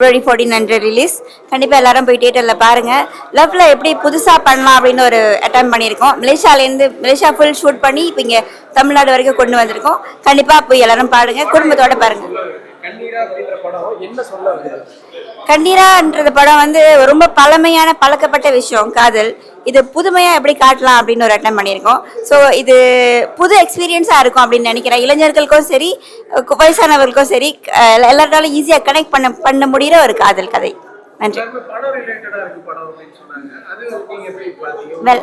February 1400 release. கண்டிப்பாக எல்லாரும் போய் தியேட்டரில் பாருங்கள். லவ்ல எப்படி புதுசாக பண்ணலாம் அப்படின்னு ஒரு அட்டம் பண்ணியிருக்கோம். மலேசியா ஃபுல் ஷூட் பண்ணி இப்போ இங்கே தமிழ்நாடு வரைக்கும் கொண்டு வந்திருக்கோம். கண்டிப்பாக போய் எல்லாரும் பாருங்கள், குடும்பத்தோட பாருங்கள். கண்ணீரான்றது படம் வந்து ரொம்ப பழமையான பழக்கப்பட்ட விஷயம் காதல். இது புதுமையாக எப்படி காட்டலாம் அப்படின்னு ஒரு அட்டம் பண்ணியிருக்கோம். ஸோ இது புது எக்ஸ்பீரியன்ஸாக இருக்கும் அப்படின்னு நினைக்கிறேன். இளைஞர்களுக்கும் சரி, வயசானவர்களுக்கும் சரி, எல்லாத்தாலும் ஈஸியாக கனெக்ட் பண்ண முடிகிற ஒரு காதல் கதை. நன்றி.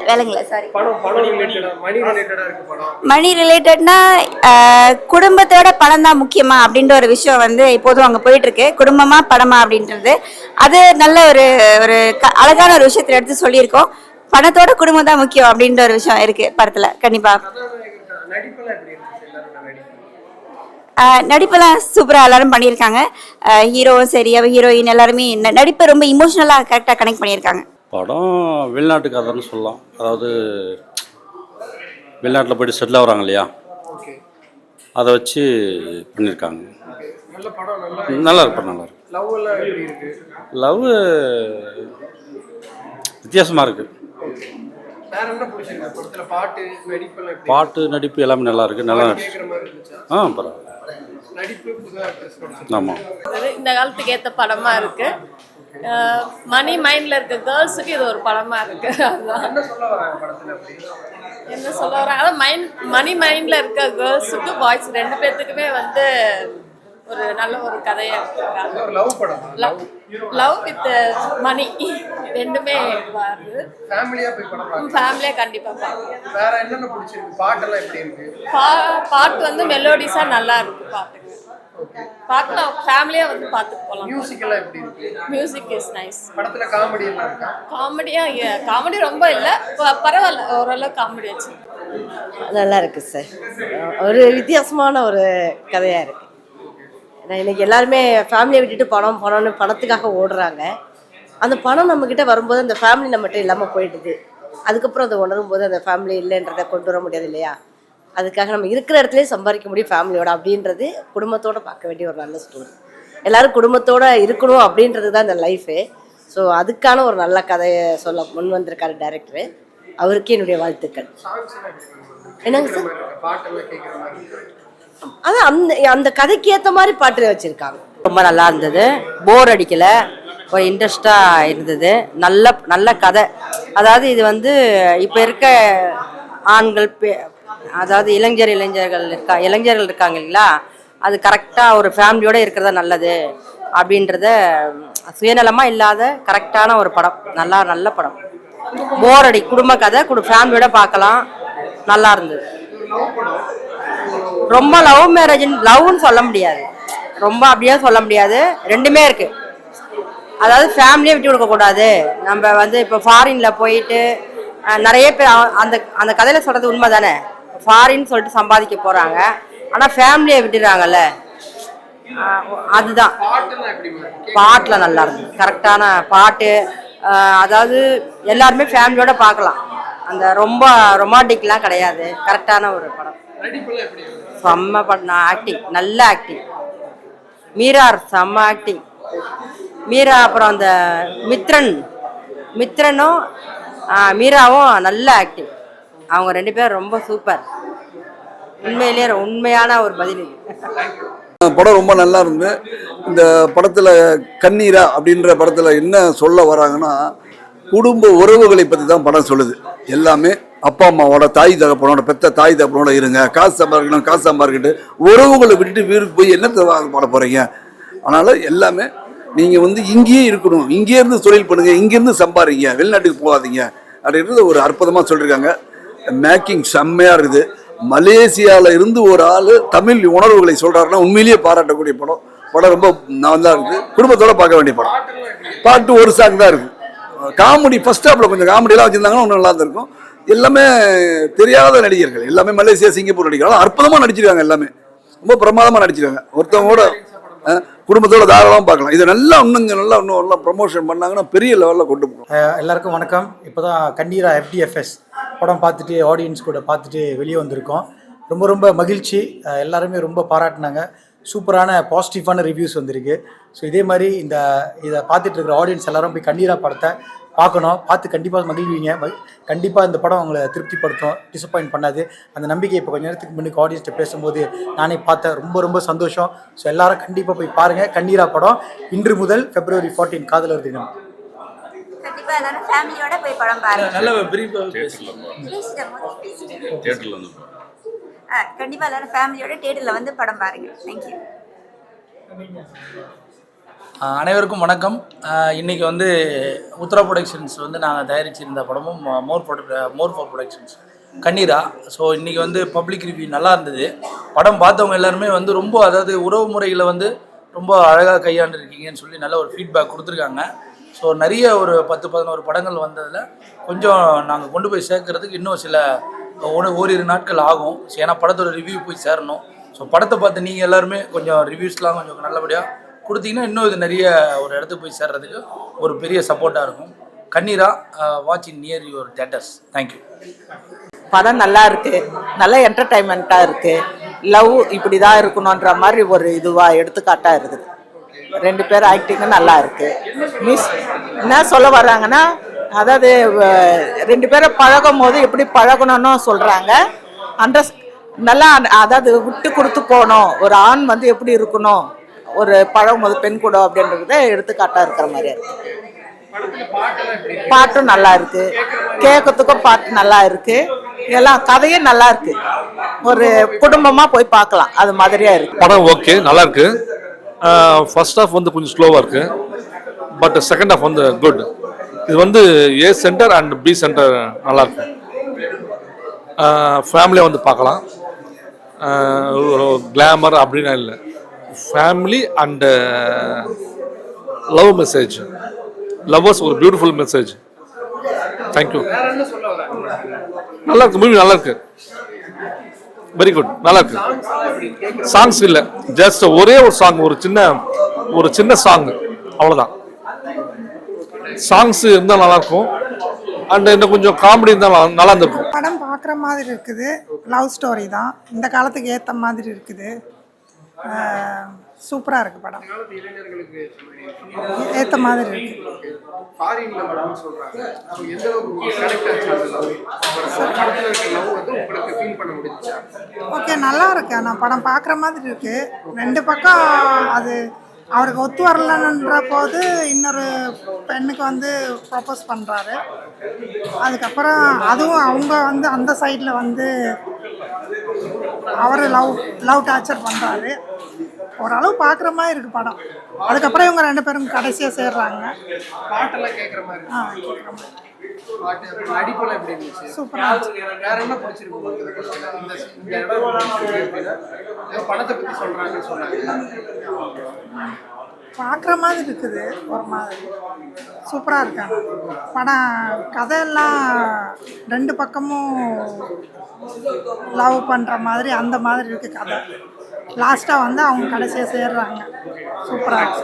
வேலைங்களா? சாரி, மணி ரிலேட்டட்னா குடும்பத்தோட படம் தான் முக்கியமா அப்படின்ற ஒரு விஷயம் வந்து இப்போதும் அங்கே போயிட்டு இருக்கு. குடும்பமா படமா அப்படின்றது அது நல்ல ஒரு ஒரு அழகான ஒரு விஷயத்துல எடுத்து சொல்லியிருக்கோம். பணத்தோட குடும்பம் தான் முக்கியம் அப்படின்ற ஒரு விஷயம் இருக்கு படத்துல. கண்டிப்பா நடிப்பெல்லாம் சூப்பராக எல்லாரும் பண்ணியிருக்காங்க. ஹீரோவும் சரி, ஹீரோயின் எல்லாருமே நடிப்பை ரொம்ப இமோஷனலாக கரெக்டாக கனெக்ட் பண்ணியிருக்காங்க. படம் வெளிநாட்டு கதைன்னு சொல்லலாம். அதாவது வெளிநாட்டில் போய்ட்டு செட்டில் ஆகுறாங்க இல்லையா, அதை வச்சு பண்ணியிருக்காங்க. நல்லா இருக்கு. நல்லா இருக்கு. லவ் வித்தியாசமாக இருக்குது. பாட்டு நடிப்பு எல்லாமே நல்லா இருக்கு. நல்லா பரவாயில்ல. ஆமாம், இந்த காலத்துக்கு ஏற்ற படமா இருக்கு. மணி மைண்ட்ல இருக்க கேர்ள்ஸுக்கு இது ஒரு படமா இருக்கு. என்ன சொல்ல வராங்க, அதான் மணி மைண்ட்ல இருக்க கேர்ள்ஸுக்கு பாய்ஸ் ரெண்டு பேர்த்துக்குமே வந்து ஒரு நல்ல ஒரு கதையா இருக்கு. லவ் வித் மணி ரெண்டுமே வருது. ஃபேமிலியா கண்டிப்பா பார்க்கலாம். வேற என்னென்ன பிடிச்சிருக்கு? பாட்டெல்லாம் எப்படி இருக்கு? பாட்டு வந்து மெலோடிஸா நல்லா இருக்கு. பார்க்கலாம், ஃபேமிலியா வந்து பார்த்துட்டு போகலாம். மியூசிக் எல்லாம் எப்படி இருக்கு? Music is nice. படத்துல காமெடி எல்லாம் இருக்கா? காமெடி ரொம்ப இல்லை, பரவாயில்ல, ஓரளவு காமெடி வச்சு நல்லா இருக்கு சார். ஒரு வித்தியாசமான ஒரு கதையா இருக்கு. இன்னைக்கு எல்லாருமே ஃபேமிலியை விட்டுட்டு பணத்துக்காக ஓடுறாங்க. அந்த பணம் நம்மக்கிட்ட வரும்போது அந்த ஃபேமிலி நம்மகிட்ட இல்லாமல் போயிடுது. அதுக்கப்புறம் அதை உணரும் போது அந்த ஃபேமிலி இல்லைன்றதை கொண்டு வர முடியாது இல்லையா. அதுக்காக நம்ம இருக்கிற இடத்துலேயே சம்பாதிக்க முடியும் ஃபேமிலியோட அப்படின்றது குடும்பத்தோடு பார்க்க வேண்டிய ஒரு நல்ல ஸ்டோரி. எல்லோரும் குடும்பத்தோடு இருக்கணும் அப்படின்றது தான் இந்த லைஃபு. ஸோ அதுக்கான ஒரு நல்ல கதையை சொல்ல முன் வந்திருக்காரு டைரக்டரு. அவருக்கு என்னுடைய வாழ்த்துக்கள். என்னங்க சார்? அதான் அந்த கதைக்கு ஏற்ற மாதிரி பாட்டு வச்சுருக்காங்க. ரொம்ப நல்லா இருந்தது, போர் அடிக்கலை, ஒரு இன்ட்ரெஸ்டாக இருந்தது. நல்ல கதை. அதாவது இது வந்து இப்போ இருக்க ஆண்கள் அதாவது இளைஞர்கள் இருக்காங்க இல்லைங்களா, அது கரெக்டாக ஒரு ஃபேமிலியோடு இருக்கிறதா நல்லது அப்படின்றத, சுயநலமாக இல்லாத கரெக்டான ஒரு படம். நல்ல படம். போர் குடும்ப கதை, ஃபேமிலியோட பார்க்கலாம். நல்லா இருந்தது. ரொம்ப லவ்னு சொல்ல முடியாது, ரொம்ப அப்படியே சொல்ல முடியாது. ரெண்டுமே இருக்கு. அதாவது ஃபேமிலியை விட்டு கொடுக்கக்கூடாது. நம்ம வந்து இப்போ ஃபாரினில் போயிட்டு நிறைய பேர் அந்த கதையில் சொல்கிறது உண்மை தானே. ஃபாரின்னு சொல்லிட்டு சம்பாதிக்க போகிறாங்க, ஆனால் ஃபேமிலியை விட்டுறாங்கல்ல. அதுதான் பாட்டில் நல்லா இருந்தது. கரெக்டான பாட்டு. அதாவது எல்லாருமே ஃபேமிலியோட பார்க்கலாம். அந்த ரொம்ப ரொமான்டிக்லாம் கிடையாது. கரெக்டான ஒரு படம். செம்ம படம். ஆக்டிங், நல்ல ஆக்டிங். மீரா செம்ம ஆக்டிங். மீரா, அப்புறம் அந்த மித்ரனும் மீராவும் நல்ல ஆக்டிங். அவங்க ரெண்டு பேரும் ரொம்ப சூப்பர். உண்மையிலேயே உண்மையான ஒரு பதில். படம் ரொம்ப நல்லா இருந்து. இந்த படத்தில் கண்ணீரா அப்படின்ற படத்தில் என்ன சொல்ல வராங்கன்னா, குடும்ப உறவுகளை பற்றி தான் படம் சொல்லுது. எல்லாமே அப்பா அம்மாவோட, தாய் தகப்பனோட, பெத்த தாய் தகப்பனோட இருங்க. காசு சம்பாதிக்கிட்டு உறவுகளை விட்டுட்டு வீட்டுக்கு போய் என்னத்தை பண்ண போகிறீங்க. அதனால் எல்லாமே நீங்கள் வந்து இங்கேயே இருக்கணும், இங்கே இருந்து தொழில் பண்ணுங்கள், இங்கேருந்து சம்பாதிங்க, வெளிநாட்டுக்கு போகாதீங்க அப்படின்றது ஒரு அற்புதமாக சொல்லியிருக்காங்க. மேக்கிங் செம்மையாக இருக்குது. மலேசியாவில் இருந்து ஒரு ஆள் தமிழ் உணர்வுகளை சொல்கிறாருன்னா உண்மையிலேயே பாராட்டக்கூடிய படம். ரொம்ப நல்லா இருக்குது. குடும்பத்தோடு பார்க்க வேண்டிய படம். பாட்டு ஒரு சாங் தான் இருக்குது. காமெடி ஃபர்ஸ்ட் ஹாஃபில் கொஞ்சம் காமெடியெல்லாம் வச்சுருந்தாங்கன்னா இன்னும் நல்லா இருந்திருக்கும். எல்லாமே தெரியாத நடிகர்கள், எல்லாமே மலேசியா சிங்கப்பூர் நடிகர்கள் அற்புதமாக நடிச்சிருக்காங்க. எல்லாமே ரொம்ப பிரமாதமாக நடிச்சிருக்காங்க. ஒருத்தவங்களோட குடும்பத்தோட தாராளமாக பார்க்கலாம். இதை இன்னும் ப்ரமோஷன் பண்ணாங்கன்னா பெரிய லெவலில் கொண்டு போகணும். எல்லாருக்கும் வணக்கம். இப்போ தான் கண்ணீரா FDFS படம் பார்த்துட்டு ஆடியன்ஸ் கூட பார்த்துட்டு வெளியே வந்திருக்கோம். ரொம்ப மகிழ்ச்சி. எல்லாருமே ரொம்ப பாராட்டினாங்க. சூப்பரான பாசிட்டிவான ரிவ்யூஸ் வந்திருக்கு. ஸோ இதே மாதிரி இதை பார்த்துட்டு இருக்கிற ஆடியன்ஸ் எல்லாரும் போய் கண்ணீரா படத்தை பார்க்கணும். பார்த்து கண்டிப்பாக மகிழ்வீங்க. கண்டிப்பாக இந்த படம் உங்களை திருப்திப்படுத்தும், டிசப்பாயின்ட் பண்ணாது. அந்த நம்பிக்கை இப்போ கொஞ்சம் நேரத்துக்கு முன்னுக்கு ஆடியன்ஸ்ட்டு பேசும்போது நானே பார்த்தேன். ரொம்ப ரொம்ப சந்தோஷம். ஸோ எல்லாரும் கண்டிப்பாக போய் பாருங்கள் கண்ணீரா படம். இன்று முதல் February 14 காதலர் தினம். கண்டிப்பா எல்லாரும் ஃபேமிலியோட போய் படம் பாருங்க. நல்ல கண்டிப்பா எல்லாரும் ஃபேமிலியோட தியேட்டர்ல வந்து படம் பாருங்க. தேங்க்யூ. அனைவருக்கும் வணக்கம். இன்றைக்கி வந்து உத்தரா ப்ரொடக்ஷன்ஸ் வந்து நாங்கள் தயாரிச்சிருந்த படமும் மோர் ஃபார் ப்ரொடக்ஷன்ஸ் கண்ணீரா. ஸோ இன்றைக்கி வந்து பப்ளிக் ரிவ்யூ நல்லா இருந்தது. படம் பார்த்தவங்க எல்லாருமே வந்து ரொம்ப, அதாவது உறவு முறைகளை வந்து ரொம்ப அழகாக கையாண்டுருக்கீங்கன்னு சொல்லி நல்ல ஒரு ஃபீட்பேக் கொடுத்துருக்காங்க. ஸோ நிறைய ஒரு 10-11 படங்கள் வந்ததில் கொஞ்சம் நாங்கள் கொண்டு போய் சேர்க்கறதுக்கு இன்னும் சில ஓரிரு நாட்கள் ஆகும். ஏன்னா படத்தோட ரிவ்யூ போய் சேரணும். ஸோ படத்தை பார்த்து நீங்கள் எல்லாருமே கொஞ்சம் ரிவ்யூஸ்லாம் கொஞ்சம் நல்லபடியாக கொடுத்தீங்கன்னா இன்னும் இது நிறைய ஒரு இடத்துக்கு போய் சேர்றதுக்கு ஒரு பெரிய சப்போர்ட்டாக இருக்கும். கண்ணீரா, watch in near your theatres. Thank you. படம் நல்லா இருக்குது, நல்ல என்டர்டைன்மெண்ட்டாக இருக்குது. லவ் இப்படி தான் இருக்கணுன்ற மாதிரி ஒரு இதுவாக எடுத்துக்காட்டாக இருக்குது. 2 பேர் ஆக்டிங்கும் நல்லா இருக்குது. என்ன சொல்ல வர்றாங்கன்னா, அதாவது 2 பேரும் பழகும் போது எப்படி பழகணும்னு சொல்கிறாங்க. நல்லா, அதாவது விட்டு கொடுத்து போகணும், ஒரு ஆண் வந்து எப்படி இருக்கணும் ஒரு பழகும் போது பெண் கூட அப்படின்றத எடுத்துக்காட்டாக இருக்கிற மாதிரி இருக்குது. பாட்டும் நல்லா இருக்கு, கேட்கறதுக்கும் பாட்டு நல்லா இருக்கு, எல்லாம் கதையும் நல்லா இருக்கு. ஒரு குடும்பமாக போய் பார்க்கலாம், அது மாதிரியா இருக்கு. படம் ஓகே, நல்லா இருக்கு. ஃபர்ஸ்ட் ஹாஃப் வந்து கொஞ்சம் ஸ்லோவாக இருக்கு, பட் செகண்ட் ஹாஃப் வந்து குட். இது வந்து A centre and B centre நல்லா இருக்கு. ஃபேமிலியாக வந்து பார்க்கலாம். கிளாமர் அப்படின்னா இல்லை, family and love message, lovers ஒரு பியூட்டிஃபுல் மெசேஜ். தேங்க்யூ. நல்லா இருக்கு, மூவி நல்லா இருக்கு, வெரி குட், நல்லா இருக்கு. சாங்ஸ் இல்லை, ஜஸ்ட் ஒரே ஒரு சாங், ஒரு சின்ன சாங், அவ்வளோதான். சாங்ஸ் இருந்தால் நல்லா இருக்கும், அண்ட் இன்னும் கொஞ்சம் காமெடி இருந்தால் நல்லா இருந்திருக்கும். படம் பார்க்குற மாதிரி இருக்குது, லவ் ஸ்டோரி தான், இந்த காலத்துக்கு ஏற்ற மாதிரி இருக்குது. சூப்பராக இருக்குது படம், ஏற்ற மாதிரி இருக்குது. ஓகே, நல்லா இருக்கு. நான் படம் பார்க்குற மாதிரி இருக்கு. 2 பக்கம் அது அவருக்கு ஒத்து வரலன்ற போது இன்னொரு பெண்ணுக்கு வந்து ப்ரப்போஸ் பண்ணுறாரு. அதுக்கப்புறம் அதுவும் அவங்க வந்து அந்த சைடில் வந்து அவர் லவ் டார்ச்சர் பண்ணுறாரு. ஓரளவு பார்க்குற மாதிரி இருக்குது படம். அதுக்கப்புறம் இவங்க 2 பேரும் கடைசியாக சேர்றாங்க. பாட்டெல்லாம் கேட்குற மாதிரி. கேட்குற மாதிரி நடிப்பெல்லாம் எப்படி இருந்துச்சு? சூப்பராக இருந்துச்சு. வேற என்ன பிடிச்சிருக்கு இந்த இடம் படத்தை பற்றி சொல்கிறாங்கன்னு சொன்னாங்க. பார்க்குற மாதிரி இருக்குது, ஒரு மாதிரி சூப்பராக இருக்காங்க படம். கதையெல்லாம் 2 பக்கமும் லவ் பண்ணுற மாதிரி அந்த மாதிரி இருக்குது கதை. லாஸ்ட்டாக வந்து அவங்க கடைசியாக சேர்றாங்க. சூப்பராக இருக்குது.